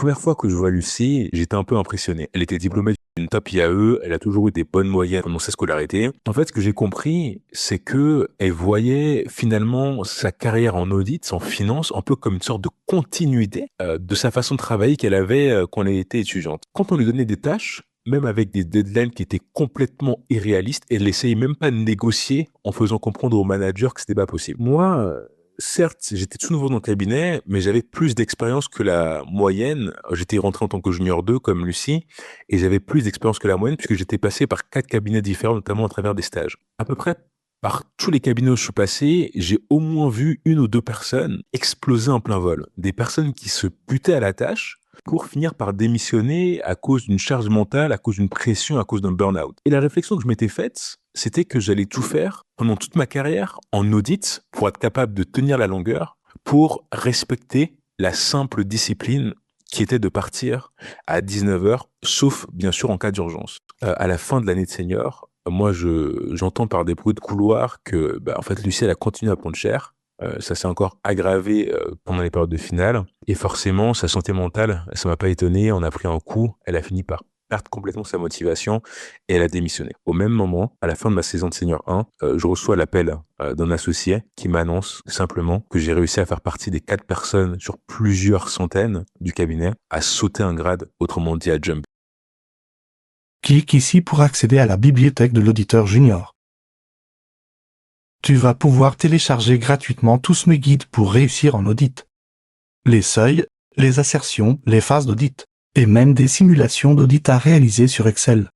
première fois que je vois Lucie, j'étais un peu impressionné. Elle était diplômée d'une top IAE, elle a toujours eu des bonnes moyennes pendant sa scolarité. En fait, ce que j'ai compris, c'est que elle voyait finalement sa carrière en audit, en finance, un peu comme une sorte de continuité de sa façon de travailler qu'elle avait quand elle était étudiante. Quand on lui donnait des tâches, même avec des deadlines qui étaient complètement irréalistes, elle n'essayait même pas de négocier en faisant comprendre au manager que c'était pas possible. Moi, certes, j'étais tout nouveau dans le cabinet, mais j'avais plus d'expérience que la moyenne. J'étais rentré en tant que junior 2, comme Lucie, et j'avais plus d'expérience que la moyenne puisque j'étais passé par 4 cabinets différents, notamment à travers des stages. À peu près par tous les cabinets où je suis passé, j'ai au moins vu une ou deux personnes exploser en plein vol. Des personnes qui se butaient à la tâche pour finir par démissionner à cause d'une charge mentale, à cause d'une pression, à cause d'un burn-out. Et la réflexion que je m'étais faite, c'était que j'allais tout faire pendant toute ma carrière en audit pour être capable de tenir la longueur, pour respecter la simple discipline qui était de partir à 19 heures, sauf bien sûr en cas d'urgence. À la fin de l'année de senior, moi j'entends par des bruits de couloir que en fait Lucie elle a continué à prendre cher. Ça s'est encore aggravé pendant les périodes de finale. Et forcément, sa santé mentale, ça m'a pas étonné. On a pris un coup. Elle a fini par perdre complètement sa motivation et elle a démissionné. Au même moment, à la fin de ma saison de senior 1, je reçois l'appel d'un associé qui m'annonce simplement que j'ai réussi à faire partie des 4 personnes sur plusieurs centaines du cabinet à sauter un grade, autrement dit à jump. Clique ici pour accéder à la bibliothèque de l'auditeur junior. Tu vas pouvoir télécharger gratuitement tous mes guides pour réussir en audit. Les seuils, les assertions, les phases d'audit, et même des simulations d'audit à réaliser sur Excel.